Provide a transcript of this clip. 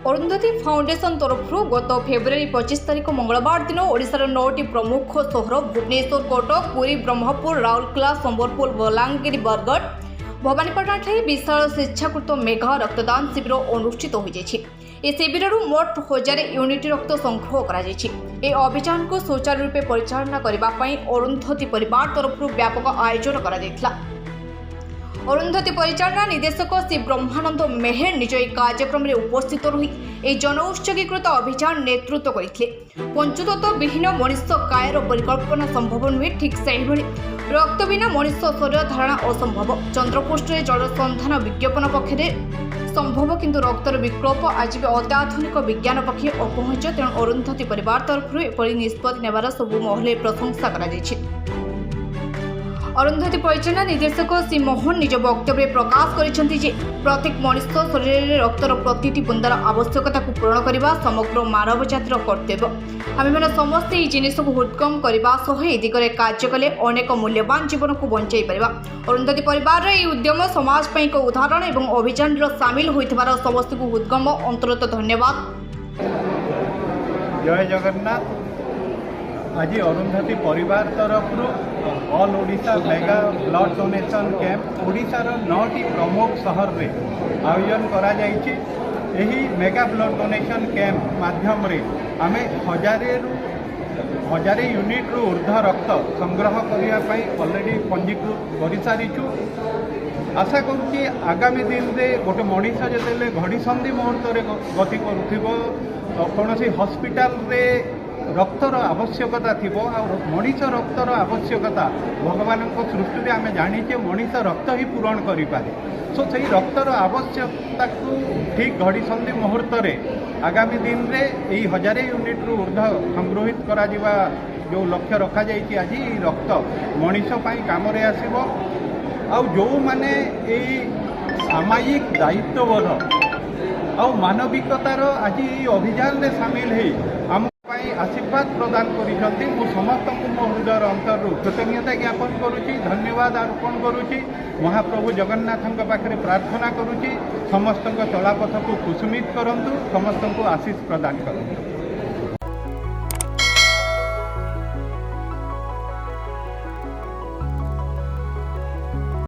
Arundhati foundation तरफ गत February 25 तारिख मंगलवार दिन ओडिशार 9टी प्रमुख सहर भुवनेश्वर, कटक, पुरी, ब्रह्मपुर, राउरकेला, संबलपुर, बलांगीर, बरगढ़, भवानीपाटना विशाल स्वेच्छाकृत मेगा रक्तदान शिविर अनुष्ठित हो शिविर मोट 1000 यूनिट रक्त संग्रह कर अभियान को सुचारू रूपे परिचालना करने अरुंधति परिवार तरफ व्यापक आयोजन कर अरुंधति परिचालना निदेशक श्री ब्रह्मानंद मेहर निज कार्यक्रम में उपस्थित रही एक जन उत्सर्गीकृत अभियान नेतृत्व करते। पंचतत्व विहीन मनुष्य कायर परिकल्पना संभव नुहे, ठीक से रक्त बिना मनुष्य शरीर धारणा असंभव। चंद्रपृष्ठ जल संधान विज्ञापन पक्षे संभव किंतु रक्तर विकल्प आज भी अत्याधुनिक विज्ञान पक्षे अपहुंच। तेणु अरुंधति परिवार तरफ एपरी निष्पत्ति नेबार सबु महले प्रशंसा कर अरुंधति परिचालना निदेशक श्री मोहन निज वक्तव्य प्रकाश करिसेंति जे प्रत्येक मनुष्य शरीर में रक्तर प्रतिटी बुंदार आवश्यकता को पूरण करने समग्र मानव जातिर कर्तव्य। आम मैंने समस्ते यह जिनिस को हृदगम करने ए दिगरे कार्य कले अनेक मूल्यवान जीवन को बंचाई पारिबा। अरुंधति परिवार यह उद्यम समाज एक उदाहरण और अभियान सामिल होइथिबार समस्त को हृदगम अंतरत धन्यवाद। जय जगन्नाथ। आज अरुंधति परिवार तरफ all Odisha mega blood donation camp ओडिशार 9टी प्रमुख सहर में आयोजन करा जायछि। एही मेगा ब्लड डोनेशन कैंप माध्यम रे आमे 1000 यूनिट रु ऊर्ध्व रक्त संग्रह करने ऑलरेडी पंजीकृत कर सारीचु। आशा करुच्ची आगामी दिन में गोटे मनीष जिते घड़ी संधि मुहूर्त गति करुथिबो कौन हॉस्पिटल रे रक्तर आवश्यकता थी मनीष रक्तर आवश्यकता भगवान सृष्टि आम जाचे मनीष रक्त ही पूरण करें। सो से रक्तर आवश्यकता को ठीक घड़ी संधि मुहूर्त आगामी दिन में यही 1000 यूनिट रु ऊर्ध्व संग्रहित करा जो लक्ष्य रखा जाइए आज रक्त मनीष काम आसो आ जो माने सामाजिक दायित्वबोध आ मानविकतार आज अभियान में सामिल हो आशीर्वाद प्रदान करिसेंति। मु समस्त को मो हृदय अंतर कृतज्ञता ज्ञापन करुच्ची, धन्यवाद अर्पण करुच्ची। महाप्रभु जगन्नाथ पाखे प्रार्थना करुच्ची समस्त चलापथ को कुसुमित करंतु, समस्त को आशीष प्रदान करंतु।